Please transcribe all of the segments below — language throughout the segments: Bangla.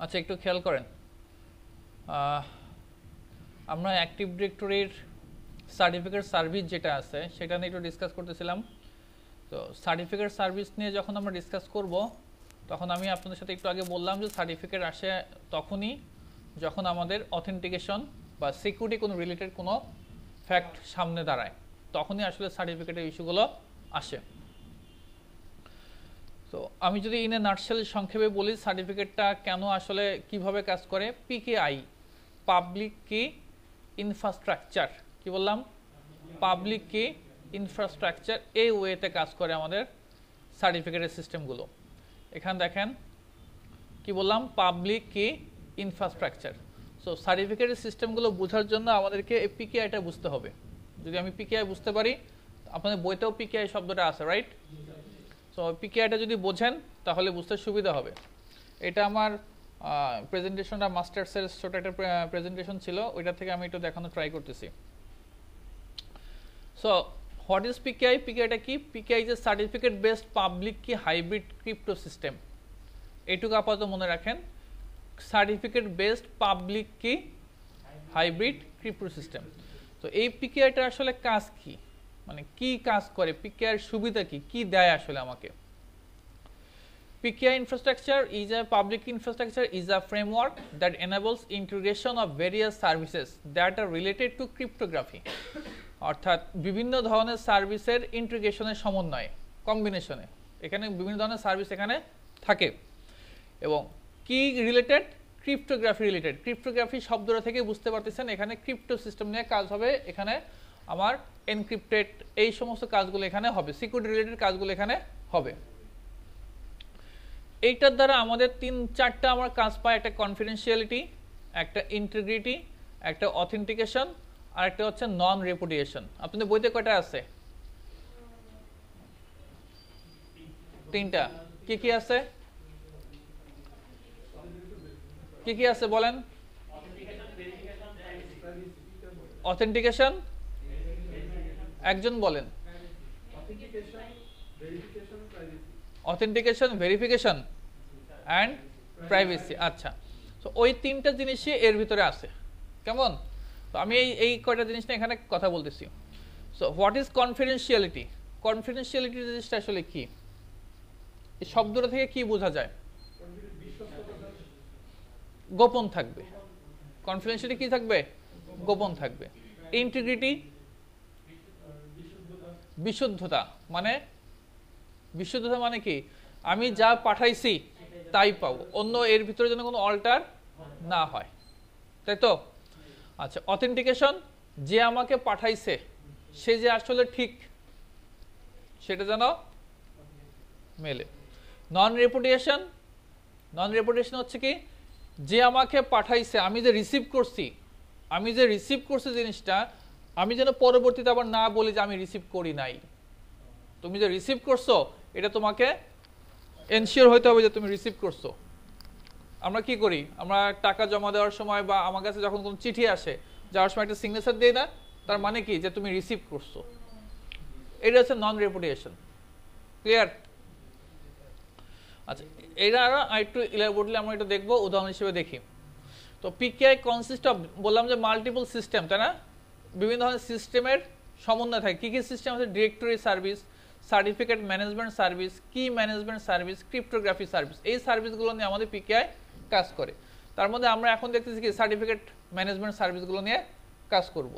আচ্ছা, একটু খেয়াল করেন, আমরা অ্যাক্টিভ ডিরেক্টরির সার্টিফিকেট সার্ভিস যেটা আছে সেটা নিয়ে একটু ডিসকাস করতেছিলাম। তো সার্টিফিকেট সার্ভিস নিয়ে যখন আমরা ডিসকাস করব, তখন আমি আপনাদের সাথে একটু আগে বললাম যে সার্টিফিকেট আসে তখনই যখন আমাদের অথেন্টিকেশন বা সিকিউরিটি কোনো রিলেটেড কোনো ফ্যাক্ট সামনে দাঁড়ায়, তখনই আসলে সার্টিফিকেটের ইস্যুগুলো আসে। তো আমি যদি ইন এ নাটশেল সংক্ষেপে বলি, সার্টিফিকেটটা কেন আসলে কিভাবে কাজ করে, পিকেআই পাবলিক কি ইনফ্রাস্ট্রাকচার, কি বললাম, পাবলিক কি ইনফ্রাস্ট্রাকচার, এই ওয়েতে কাজ করে আমাদের সার্টিফিকেটের সিস্টেমগুলো। এখানে দেখেন কি বললাম, পাবলিক কি ইনফ্রাস্ট্রাকচার। সো সার্টিফিকেটের সিস্টেমগুলো বোঝার জন্য আমাদেরকে এই পিকেআইটা বুঝতে হবে। যদি আমি পিকেআই বুঝতে পারি, আপনাদের বইতেও পিকেআই শব্দটা আছে, রাইট? সো পিকেআইটা যদি বোঝেন তাহলে বুঝতে সুবিধা হবে। এটা আমার প্রেজেন্টেশনটা মাস্টার্সের ছোট একটা প্রেজেন্টেশন ছিল, ওইটা থেকে আমি একটু দেখানো ট্রাই করতেছি। So what is PKI? পিকেআইটা কি? PKI is a certificate based public key hybrid crypto system. এইটুকু আপাতত মনে রাখেন, certificate based public key hybrid crypto system. তো এই পিকেআইটা আসলে কাজ কি, মানে কি কাজ করে, পিকেআইয়ের সুবিধা কি, কি দেয় আসলে আমাকে? PKI infrastructure is a public infrastructure is a framework that enables integration of various services that are related to cryptography. অর্থাৎ বিভিন্ন ধরনের সার্ভিসের ইন্টিগ্রেশনের সমন্বয়ে, কম্বিনেশনে, এখানে বিভিন্ন ধরনের সার্ভিস এখানে থাকে এবং কি রিলেটেড, ক্রিপ্টোগ্রাফি রিলেটেড। ক্রিপ্টোগ্রাফি শব্দটা থেকে বুঝতে পারতেছেন এখানে ক্রিপ্টো সিস্টেম নিয়ে কাজ হবে, এখানে আমার এনক্রিপ্টেড এই সমস্ত কাজগুলো এখানে হবে, সিকিউরিটি রিলেটেড কাজগুলো এখানে হবে। এইটার দ্বারা আমাদের 3-4টা আমার কাজ পায়, একটা কনফিডেন্সিয়ালিটি, একটা ইন্টিগ্রিটি, একটা অথেন্টিকেশন, আর একটা হচ্ছে নন রেপুটেশন। আপনাদের বইতে কয়টা আছে? 3টা। কি কি আছে? কি কি আছে বলেন? অথেন্টিকেশন একজন বলেন। Authentication, verification and privacy. আচ্ছা, তো ওই 3টা জিনিসই এর ভিতরে আছে, কেমন? তো আমি এই কয়টা জিনিস নিয়ে এখানে কথা বলতেছি। So what is confidentiality? Confidentiality জিনিসটা আসলে কি, এই শব্দটা থেকে কি বোঝা যায়? গোপন থাকবে। কনফিডেন্সিয়ালিটি কি থাকবে? গোপন থাকবে। ইন্টিগ্রিটি, বিশুদ্ধতা। মানে বিশুদ্ধতা মানে কি, আমি যা পাঠাইছি তাই পাবো, অন্য এর ভিতরে যেন কোনো অল্টার না হয়, তাই তো? আচ্ছা, অথেন্টিকেশন, যে আমাকে পাঠাইছে সে যে আসলে ঠিক সেটা যেন মেলে। নন রেপুটেশন, নন রেপুটেশন হচ্ছে কি, যে আমাকে পাঠাইছে, আমি যে রিসিভ করছি জিনিসটা, আমি যেন পরবর্তীতে আবার না বলি যে আমি রিসিভ করি নাই। তুমি যে রিসিভ করছো এটা তোমাকে এনশিওর হইতে হবে যে তুমি রিসিভ করছো। আমরা কি করি, আমরা টাকা জমা দেওয়ার সময় বা আমার কাছে যখন কোনো চিঠি আসে, যাওয়ার সময় একটা সিগনেচার দিই না, তার মানে কি যে তুমি রিসিভ করছো। এটা হচ্ছে নন রেপুটেশন। ক্লিয়ার? আচ্ছা, এটা একটু ইলাবোরেটলি আমরা এটা দেখবো, উদাহরণ হিসেবে দেখি। তো পিকেআই কনসিস্ট অফ, বললাম যে মাল্টিপল সিস্টেম, তাই না? বিভিন্ন ধরনের সিস্টেমের সমন্বয় থাকে। কি কি সিস্টেম আছে? Directory service, certificate management service, কি ম্যানেজমেন্ট সার্ভিস, ক্রিপ্টোগ্রাফি সার্ভিস। এই সার্ভিসগুলো নিয়ে আমাদের পিকেআই কাজ করে। তার মধ্যে আমরা এখন দেখতেছি কি, সার্টিফিকেট ম্যানেজমেন্ট সার্ভিসগুলো নিয়ে কাজ করব,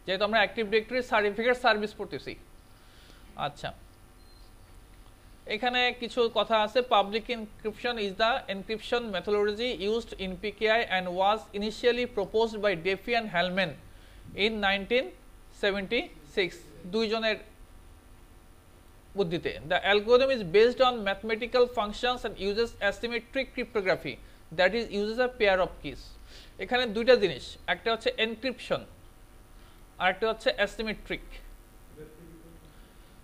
যেহেতু আমরা অ্যাক্টিভ ডিরেক্টরি সার্টিফিকেট সার্ভিস পড়তেছি। আচ্ছা, এখানে কিছু কথা আছে। Public encryption is the encryption methodology used in PKI and was initially proposed by Diffie and Hellman in 1976, দুইজনের বুদ্ধিতে। The algorithm is based on mathematical functions and uses asymmetric cryptography that is uses a pair of keys. এখানে দুইটা জিনিস, একটা হচ্ছে এনক্রিপশন আর একটা হচ্ছে অ্যাসিমেট্রিক।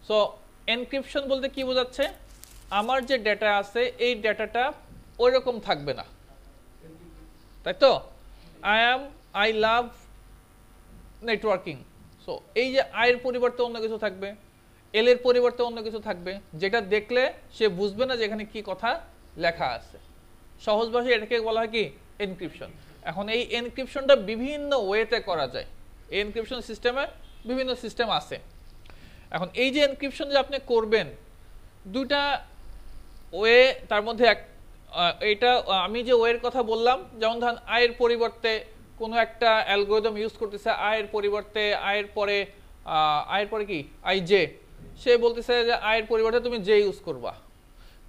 সো এনক্রিপশন বলতে কি বোঝাচ্ছে, আমার যে ডেটা আছে এই ডেটাটা ওই রকম থাকবে না, তাই তো? I love networking. সো এই যে আয়ের পরিবর্তে অন্য কিছু থাকবে, এল এর পরিবর্তে অন্য কিছু থাকবে, যেটা দেখলে সে বুঝবে না যে এখানে কি কথা লেখা আছে। সহজ ভাষায় এটাকে বলা হয় কি এনক্রিপশন। এখন এই এনক্রিপশনটা বিভিন্ন ওয়েতে করা যায়। এই এনক্রিপশন সিস্টেমে বিভিন্ন সিস্টেম আছে। এখন এই যে এনক্রিপশন যে আপনি করবেন দুইটা ওয়ে, তার মধ্যে এটা আমি যে ওয়ের কথা বললাম, যেমন ধরেন আয়ের পরিবর্তে কোনো একটা অ্যালগোরিদম ইউজ করতেছে, আয়ের পরিবর্তে আয়ের পরে কি আই জে, সে বলতেছে যে আয়ের পরিবর্তে তুমি জে ইউজ করবা।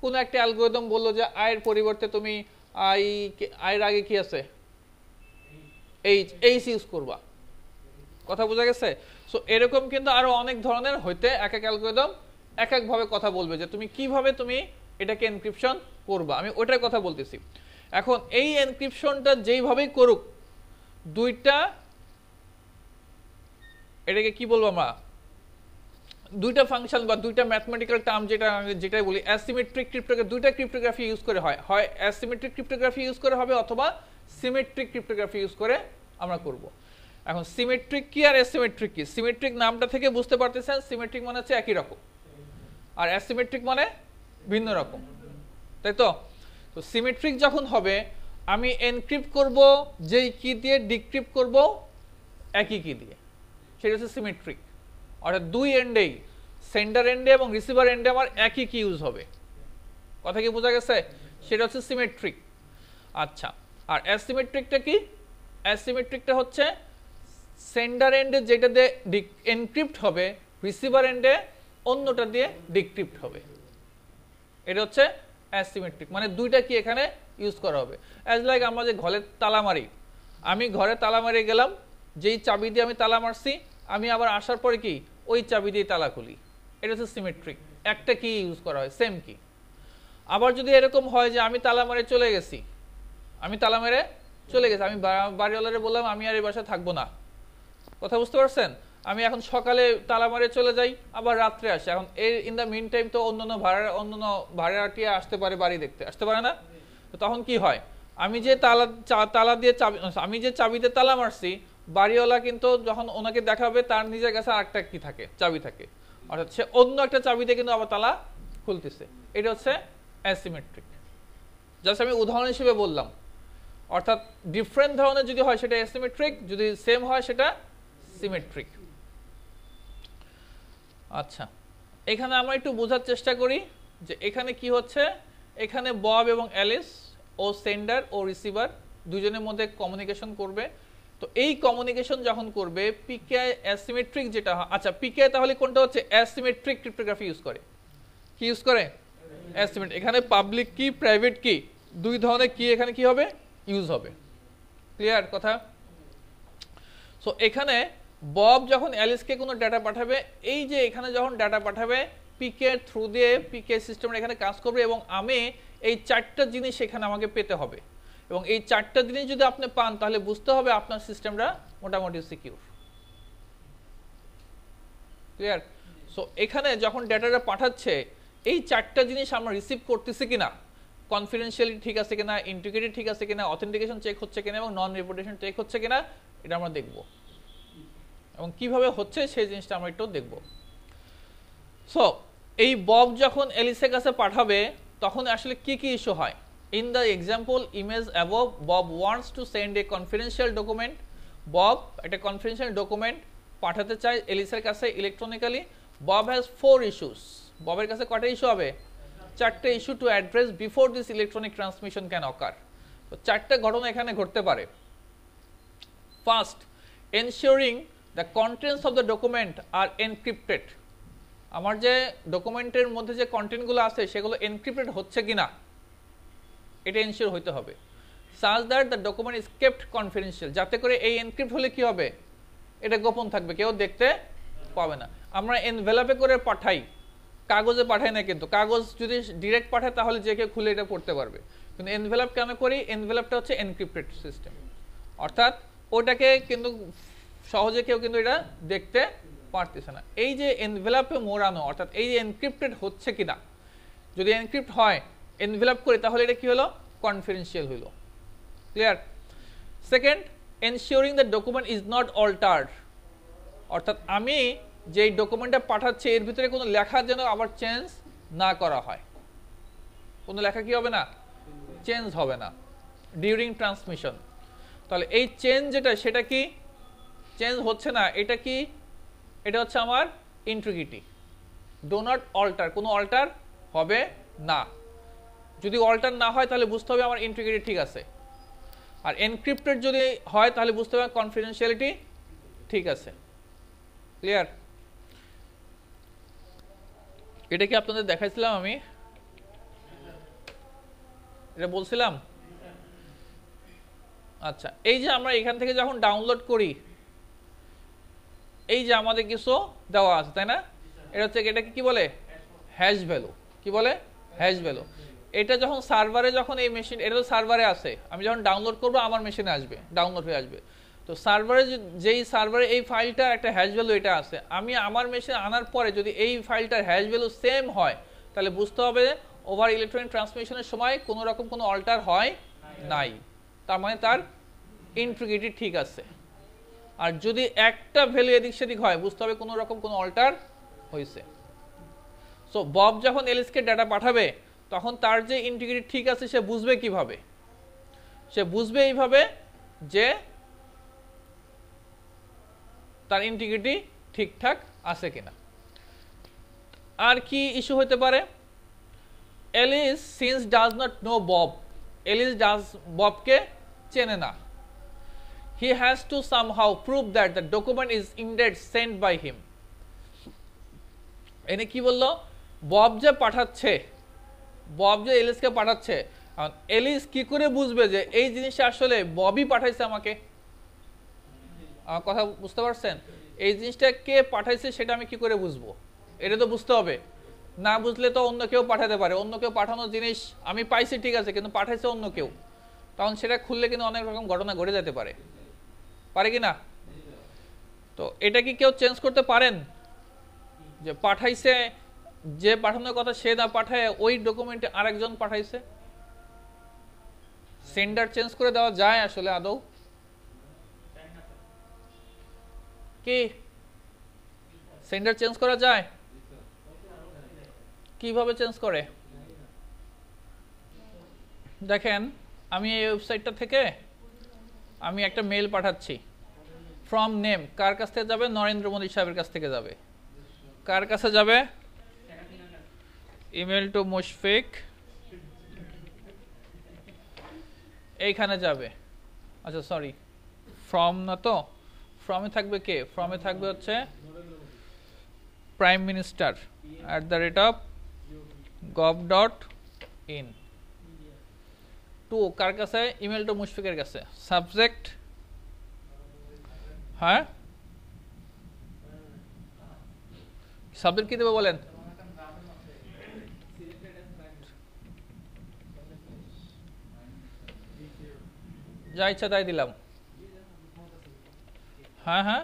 কোনো একটা অ্যালগোরিদম বললো যে আয়ের পরিবর্তে তুমি আয়ের আগে কি আছে এইচ ইউজ করবা। কথা বোঝা গেছে? সো এরকম কিন্তু আরো অনেক ধরনের হইতে এক এক অ্যালগোরিদম এক এক ভাবে কথা বলবে যে তুমি কিভাবে তুমি এটাকে এনক্রিপশন করবা। আমি ওইটার কথা বলতেছি। এখন এই এনক্রিপশনটা যেইভাবেই করুক, দুইটা এটাকে কি বলবো আমরা, দুইটা ফাংশন বা দুইটা ম্যাথমেটিক্যাল টার্ম যেটাই বলি অ্যাসিমেট্রিক ক্রিপ্টোগ্রাফি, দুইটা ক্রিপ্টোগ্রাফি ইউজ করে হয় অ্যাসিমেট্রিক ক্রিপ্টোগ্রাফি ইউজ করে হবে অথবা সিমেট্রিক ক্রিপ্টোগ্রাফি ইউজ করে আমরা করব। এখন সিমেট্রিক কি আর অ্যাসিমেট্রিক কি? সিমেট্রিক নামটা থেকে বুঝতে পারতেছেন সিমেট্রিক মানে হচ্ছে একই রকম, আর অ্যাসিমেট্রিক মানে ভিন্ন রকম, তাই তো? তো সিমেট্রিক যখন হবে আমি এনক্রিপ্ট করব যেই কি দিয়ে, ডিক্রিপ্ট করব একই কি দিয়ে, সেটা হচ্ছে সিমেট্রিক। অর্থাৎ দুই এন্ডেই, সেন্ডার এন্ডে এবং রিসিভার এন্ডে আমার একই কি ইউজ হবে। কথা কি বোঝা গেছে? সেটা হচ্ছে সিমেট্রিক। আচ্ছা, আর অ্যাসিমেট্রিকটা কি? অ্যাসিমেট্রিকটা হচ্ছে সেন্ডার এন্ডে যেটা দিয়ে এনক্রিপ্ট হবে, রিসিভার এন্ডে অন্যটা দিয়ে ডিক্রিপ্ট হবে। এটা হচ্ছে অ্যাসিমেট্রিক, মানে দুইটা কি এখানে ইউজ করা হবে। অ্যাজ লাইক আমরা যে ঘরে তালা মারি, আমি ঘরে তালা মারি গেলাম, যেই চাবি দিয়ে আমি তালা মারছি আমি আবার আসার পরে কি ওই চাবি দিয়ে তালা খুলি, এটা হচ্ছে সিমেট্রিক। একটা কি ইউজ করা হয়, সেম কি। আবার যদি এরকম হয় যে আমি তালা মেরে চলে গেছি, আমি বাড়িওয়ালারে বললাম আমি আর এই বাসায় থাকবো না। কথা বুঝতে পারছেন? আমি এখন সকালে তালা মারে চলে যাই, আবার রাত্রে আসি। এখন এর ইন দ্য মিন টাইম তো অন্যান্য ভাড়াটিয়া আসতে পারে, বাড়ি দেখতে আসতে পারে না? তো তখন কি হয়, আমি যে আমি যে চাবিতে তালা মারছি, বাড়িওয়ালা কিন্তু যখন ওনাকে দেখাবে তার নিজের কাছে আরেকটা কি থাকে, চাবি থাকে। অর্থাৎ সে অন্য একটা চাবিতে কিন্তু আবার তালা খুলতেছে। এটা হচ্ছে অ্যাসিমেট্রিক। জাস্ট আমি উদাহরণ হিসেবে বললাম। অর্থাৎ ডিফারেন্ট ধরনের যদি হয় সেটা অ্যাসিমেট্রিক, যদি সেম হয় সেটা সিমেট্রিক। আচ্ছা, এখানে আমরা একটু বোঝার চেষ্টা করি যে এখানে কি হচ্ছে। এখানে বব এবং অ্যালিস ও সেন্ডার ও রিসিভার দুজনের মধ্যে কমিউনিকেশন করবে। তো এই কমিউনিকেশন যখন করবে পিকেআই অ্যাসিমেট্রিক যেটা হয়, আচ্ছা পিকেআই তাহলে কোনটা হচ্ছে? অ্যাসিমেট্রিক ক্রিপ্টোগ্রাফি ইউজ করে। কি ইউজ করে? অ্যাসিমেট্রিক। এখানে পাবলিক কি প্রাইভেট কি দুই ধরনের কি এখানে কি হবে, ইউজ হবে। ক্লিয়ার কথা? সো এখানে বব যখন অ্যালিসকে কোনো ডাটা পাঠাবে, এই যে এখানে যখন ডাটা পাঠাবে পিকে থ্রু দিয়ে পিকে সিস্টেমের এখানে কাজ করবে, এবং আমি এই চারটা জিনিস এখানে আমাকে পেতে হবে। এবং এই চারটা জিনিস যদি আপনি পান তাহলে বুঝতে হবে আপনার সিস্টেমটা মোটামুটি সিকিউর। ক্লিয়ার? সো এখানে যখন ডাটাটা পাঠাচ্ছে এই চারটা জিনিস আমরা রিসিভ করতেছি কিনা, কনফিডেন্সিয়ালিটি ঠিক আছে কিনা, ইন্টিগ্রিটি ঠিক আছে কিনা, অথেন্টিকেশন চেক হচ্ছে কিনা এবং নন রিপোর্টেশন চেক হচ্ছে কিনা, এটা আমরা দেখব। এবং কিভাবে হচ্ছে সেই জিনিসটা আমরা একটু দেখব। সো এই বব যখন এলিসের কাছে পাঠাবে তখন আসলে কি কি ইস্যু হয়। In the example image above, Bob wants to send a confidential document. Bob একটা কনফিডেন্সিয়াল ডকুমেন্ট পাঠাতে চায় এলিসের কাছে ইলেকট্রনিক্যালি। Bob has 4 issues. ববের কাছে কয়টা ইস্যু হবে? 4টে issue to address before this electronic transmission can occur. তো 4টে ঘটনা এখানে ঘটতে পারে। First, ensuring the contents of the document are encrypted. আমার যে ডকুমেন্টের মধ্যে যে কন্টেন্টগুলো আছে সেগুলো এনক্রিপ্টেড হচ্ছে কিনা এটা এনশিওর হইতে হবে। Such that the document is kept confidential, যাতে করে এই এনক্রিপ্ট হলে কি হবে, এটা গোপন থাকবে, কেউ দেখতে পাবে না। আমরা এনভেলপে করে পাঠাই, কাগজে পাঠাই না, কিন্তু কাগজ যদি ডিরেক্ট পাঠায় তাহলে যে কেউ খুলে এটা পড়তে পারবে। কিন্তু এনভেলপ কেন করি? এনভেলপটা হচ্ছে এনক্রিপ্টেড সিস্টেম, অর্থাৎ ওটাকে কিন্তু সহজে কেউ কিন্তু এটা দেখতে পারতেছে না। এই যে এনভেলপে মোড়ানো, অর্থাৎ এই যে এনক্রিপ্টেড হচ্ছে কিনা, যদি এনক্রিপ্ট হয় এনভেলপ করি তাহলে এটা কি হলো, কনফিডেন্সিয়াল হইল। Clear? Second, ensuring the document is not altered, অর্থাৎ আমি যে ডকুমেন্টটা পাঠাচ্ছি এর ভিতরে কোনো লেখা যেন আবার চেঞ্জ না করা হয়। কোনো লেখা কি হবে না, চেঞ্জ হবে না ডিউরিং ট্রান্সমিশন। তাহলে এই চেঞ্জ যেটা সেটা কি চেঞ্জ হচ্ছে না, এটা কি, এটা হচ্ছে আমার ইন্টিগ্রিটি। ডো নট অল্টার, কোনো অল্টার হবে না। যদি অল্টার না হয় তাহলে বুঝতে হবে আমার ইন্টিগ্রিটি ঠিক আছে। আর এনক্রিপ্টেড যদি হয় তাহলে বুঝতে হবে কনফিডেন্সিয়ালিটি ঠিক আছে। ক্লিয়ার? এটা কি আপনাদের দেখাইছিলাম আমি, এটা বলছিলাম? আচ্ছা, এই যে আমরা এখান থেকে যখন ডাউনলোড করি, এই যে আমাদের কিছু দেওয়া আছে তাই না, এটা হচ্ছে, এটাকে কি বলে, হ্যাশ ভ্যালু। কি বলে, হ্যাশ ভ্যালু। এটা যখন সার্ভারে, যখন এই মেশিন, এটা তো সার্ভারে আছে, আমি যখন ডাউনলোড করবো আমার মেশিনে আসবে, ডাউনলোড হয়ে আসবে। তো সার্ভারে, যেই সার্ভারে এই ফাইলটা একটা হ্যাশ ভ্যালু এটা আছে, আমি আমার মেশিনে আনার পরে যদি এই ফাইলটার হ্যাশ ভ্যালু সেম হয় তাহলে বুঝতে হবে ওভার ইলেকট্রনিক ট্রান্সমিশনের সময় কোনো রকম কোনো অল্টার হয় নাই, তার মানে তার ইন্টিগ্রিটি ঠিক আছে। আর যদি একটা ভ্যালু এদিক সেদিক হয় বুঝতে হবে কোনো রকম কোনো অল্টার হয়েছে। সো বব যখন এলিসকে ডাটা পাঠাবে তখন তার যে ইন্টিগ্রিটি ঠিক আছে সে বুঝবে কিভাবে, সে বুঝবে এইভাবে যে তার ইন্টিগ্রিটি ঠিকঠাক আছে কিনা। আর কি ইস্যু হতে পারে, Alice since does not know Bob, Alice does ববকে চেনে না, he has to somehow prove that the document is indeed sent by him. এনে কি বললো, বব যে পাঠাচ্ছে, বব যে এলিসকে পাঠাচ্ছে, এলিস কি করে বুঝবে যে এই জিনিসটা আসলে ববই পাঠাইছে আমাকে? আমার কথা বুঝতে পারছেন? এই জিনিসটা কে পাঠাইছে সেটা আমি কি করে বুঝবো? এটা তো বুঝতে হবে, না বুঝলে তো অন্য কেউ পাঠাতে পারে, অন্য কেউ পাঠানো জিনিস আমি পাইছি ঠিক আছে, কিন্তু পাঠাইছে অন্য কেউ, তখন সেটা খুললে কিন্তু অনেক রকম ঘটনা ঘটে যেতে পারে, পারে কি না? তো এটা কি কেউ চেঞ্জ করতে পারেন যে পাঠাইছে, যে পাঠানোর কথা সে না পাঠায় ওই ডকুমেন্টে আরেকজন পাঠাইছে? সেন্ডার চেঞ্জ করে দেওয়া যায় আসলে আদৌ কি? সেন্ডার চেঞ্জ করা যায়? কিভাবে চেঞ্জ করে দেখেন, আমি এই ওয়েবসাইটটা থেকে আমি একটা মেল পাঠাচ্ছি, ফ্রম নেম কার কাছ থেকে যাবে, নরেন্দ্র মোদী সাহেবের কাছ থেকে যাবে। কার কাছে যাবে, ইমেল টু মুশফিক, এইখানে যাবে। আচ্ছা সরি, ফ্রম না তো, ফ্রমে থাকবে কে, ফ্রমে থাকবে হচ্ছে প্রাইম মিনিস্টার @gov.in টু কার কাছে, ইমেল টু মুশফিকের কাছে। সাবজেক্ট, হ্যাঁ সাবজেক্ট কি দেবে বলেন? যা ইচ্ছা তাই দিলাম। হ্যাঁ হ্যাঁ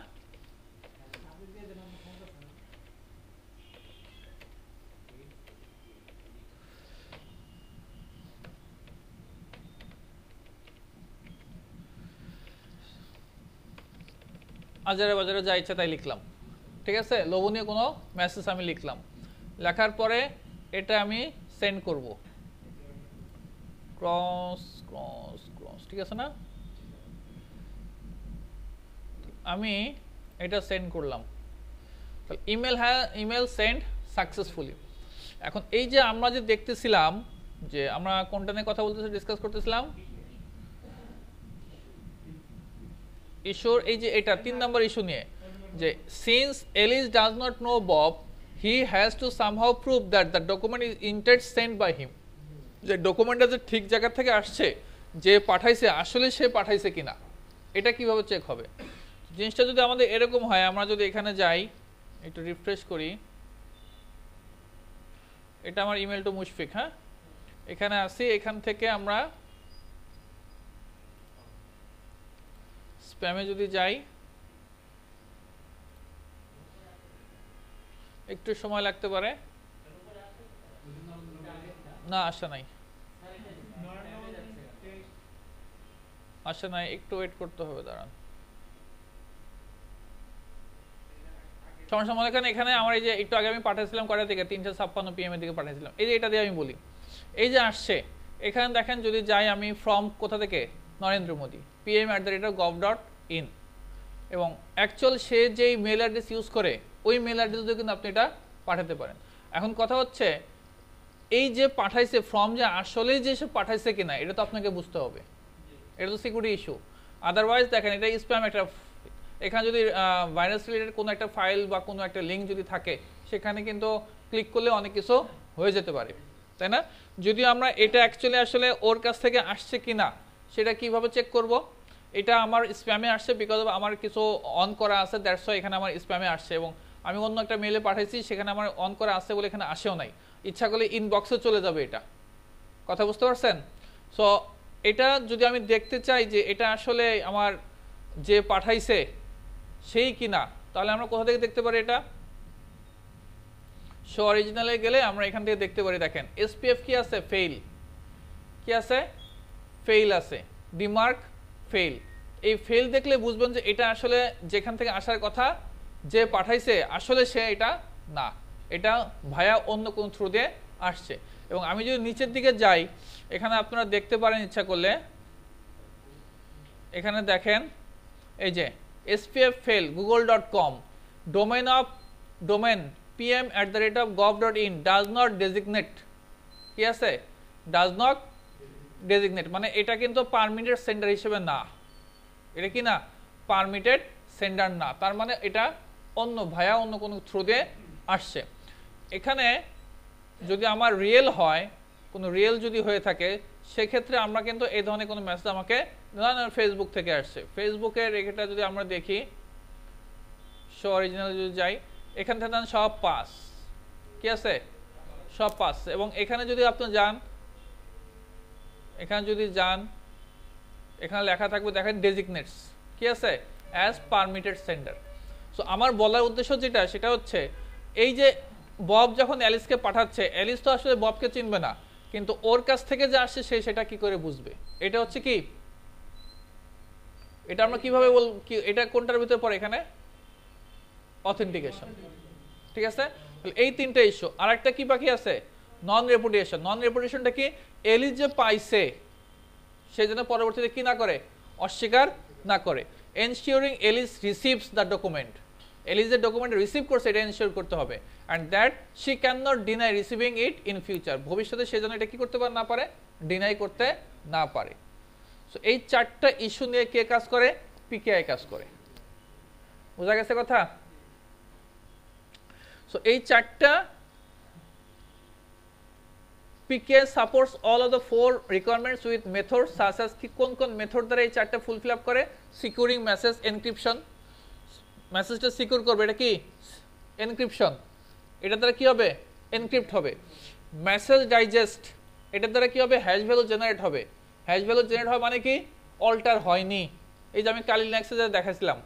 আজারে বাজারে যা ইচ্ছা তাই লিখলাম, ঠিক আছে, লোভনীয় কোনো মেসেজ আমি লিখলাম, লেখার পরে এটা আমি সেন্ড করব, ক্রস ক্রস ক্রস, ঠিক আছে না? আমি এটা সেন্ড করলাম, ইমেল, হ্যাঁ ইমেল সেন্ড সাকসেসফুলি। এখন এই যে আমরা যে দেখতেছিলাম, যে আমরা কোনটা নিয়ে কথা বলতেছি, ডিসকাস করতেছিলাম, ইস্যুর এই যে এটা 3 নম্বর ইস্যু নিয়ে, যে since Alice does not know Bob he has to somehow prove that the document is intended sent by him, যে ডকুমেন্টটা যে ঠিক জায়গা থেকে আসছে, যে পাঠাইছে আসলে সে পাঠাইছে কিনা, এটা কিভাবে চেক হবে? জিনিসটা যদি আমাদের এরকম হয়, আমরা যদি এখানে যাই, একটু রিফ্রেশ করি, এটা আমার ইমেল টু মুশফিক, হ্যাঁ এখানে আসি, এখান থেকে আমরা স্প্যামে যদি যাই, একটু সময় লাগতে পারে, না আসা নাই, আসা নাই, একটু ওয়েট করতে হবে, দাঁড়ান। সমস্যা মনে করেন এখানে আমার এই যে একটু আগে আমি পাঠাইছিলাম কয়টা থেকে, 3:56 PM এর দিকে পাঠাইছিলাম, এই যে এটা দিয়ে আমি বলি, এই যে আসছে এখানে দেখেন, যদি যাই আমি ফ্রম কোথা থেকে, নরেন্দ্র মোদী pm@gov.in, এবং অ্যাকচুয়াল সে যেই মেল অ্যাড্রেস ইউজ করে ওই মেল অ্যাড্রেসে কিন্তু আপনি এটা পাঠাতে পারেন। এখন কথা হচ্ছে এই যে পাঠাইছে ফর্ম, যে আসলেই যে সে পাঠাইছে কিনা এটা তো আপনাকে বুঝতে হবে, এটা তো সিকিউরিটি ইস্যু। আদারওয়াইজ দেখেন এটা স্প্যাম একটা, এখানে যদি ভাইরাস রিলেটেড কোনো একটা ফাইল বা কোনো একটা লিঙ্ক যদি থাকে সেখানে কিন্তু ক্লিক করলে অনেক কিছু হয়ে যেতে পারে, তাই না? যদি আমরা এটা অ্যাকচুয়ালি আসলে ওর কাছ থেকে আসছে কিনা সেটা কিভাবে চেক করব? এটা আমার স্প্যামে আসছে বিকজ অফ আমার কিছু অন করা আছে, দ্যাটস ওয়াই এখানে আমার স্প্যামে আসছে, এবং আমি অন্য একটা মেলে পাঠাইছি সেখানে আমার অন করা আছে বলে এখানে আসেও নাই। ইচ্ছা করলে ইনবক্সে চলে যাবে, এটা কথা বুঝতে পারছেন? সো এটা যদি আমি দেখতে চাই যে এটা আসলে আমার যে পাঠাইছে সেই কিনা, তাহলে আমরা কোথা থেকে দেখতে পারি এটা? শো অরিজিনালে গেলে আমরা এখান থেকে দেখতে পারি, দেখেন এসপিএফ কি আছে, ফেইল, কি আছে, ফেইল আছে, ডিমার্ক ফেইল। এই ফেইল দেখলে বুঝবেন যে এটা আসলে যেখান থেকে আসার কথা, যে পাঠাইছে আসলে সে এটা না, এটা ভায়া অন্য কোন থ্রু দিয়ে আসছে। এবং আমি যদি নিচের দিকে যাই, এখানে আপনারা দেখতে পারেন ইচ্ছা করলে, এখানে দেখেন এই যে SPF fail google.com, domain pm@gov.in does not designate, কি আছে, does not designate, মানে এটা কিন্তু পারমিটেড সেন্ডার হিসেবে না, এটা কি না, পারমিটেড সেন্ডার না, তার মানে এটা অন্য ভায়া অন্য কোনো থ্রু দিয়ে আসছে। এখানে যদি আমার রিয়েল হয়, কোনো রিয়েল যদি হয়ে থাকে সেক্ষেত্রে আমরা কিন্তু এই ধরনের কোনো মেসেজ আমাকে ফেসবুক থেকে আসছে, ফেসবুকের এটা যদি আমরা দেখি, শো অরিজিনাল যদি যাই, এখান থেকে সব পাস, কি আছে, সব পাস। এবং এখানে যদি আপনি যান, এখানে যদি যান, এখানে লেখা থাকবে দেখেন ডেজিগনেটস, কি আছে, অ্যাজ পারমিটেড সেন্ডার। সো আমার বলার উদ্দেশ্য যেটা, সেটা হচ্ছে এই যে বব যখন অ্যালিসকে পাঠাচ্ছে, অ্যালিস তো আসলে ববকে চিনবে না, কিন্তু ওর কাছ থেকে যে আসছে সে সেটা কি করে বুঝবে? এটা হচ্ছে কি, এটা আমরা কিভাবে বল, এটা কোনটার ভিতরে পড়ে? এখানে অথেন্টিকেশন, ঠিক আছে? এই তিনটা ইস্যু। আর একটা কি বাকি আছে, নন রেপুটেশন। নন রেপুটেশনটা কি, এলিস যে পাইছে সেই জন্য পরবর্তীতে কি না করে, অস্বীকার না করে। Ensuring Alice receives the document, Alice যে ডকুমেন্ট রিসিভ করছে এটা এনশিওর করতে হবে, and that she can not deny receiving it in future, ভবিষ্যতে সে যেন এটা কি করতে না পারে, ডিনাই করতে না পারে। সো এই চারটা ইস্যু নিয়ে কে কাজ করে, পিকেআই কাজ করে। বোঝা গেছে কথা? সো এই চারটা PKI supports all of the 4 requirements with methods such as কি কোন কোন মেথড দ্বারা এই চারটা ফুলফিল আপ করে, সিকিউরিং মেসেজ, এনক্রিপশন, মেসেজটা সিকিউর করবে, এটা কি এনক্রিপশন, এটা দ্বারা কি হবে, এনক্রিপ্ট হবে। মেসেজ ডাইজেস্ট, এটার দ্বারা কি হবে, হ্যাশ ভ্যালু জেনারেট হবে। হ্যাশ ভ্যালু জেনারেট হয় মানে কি, অল্টার হয়নি। এই যে আমি কালি নেক্সটে যা দেখাইছিলাম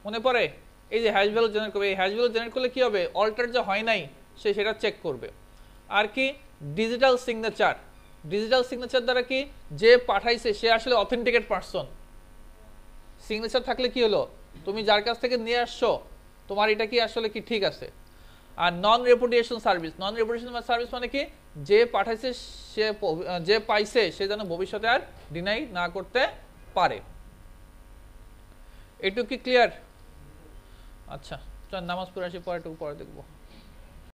মনে পড়ে, এই যে হ্যাশ ভ্যালু জেনারেট করবে, এই হ্যাশ ভ্যালু জেনারেট করলে কি হবে, অল্টার যে হয় নাই সে সেটা চেক করবে। আর কি, ডিজিটাল সিগনেচার, ডিজিটাল সিগনেচার দ্বারা কি, যে পাঠাইছে সে আসলে অথেন্টিকেট পারসন। সিগনেচার থাকলে কি হলো, তুমি যার কাছ থেকে নিয়ে আসছো তোমার এটা কি আসলে কি ঠিক আছে। আর নন রেপুটেশন সার্ভিস, নন রেপুটেশন সার্ভিস মানে কি, যে পাঠাইছে সে, যে পাইছে সে যেন ভবিষ্যতে আর ডিনাই না করতে পারে। এটুকু কি ক্লিয়ার? আচ্ছা চল নামাজ পড়ে আসি, পরে একটু পরে দেখবো।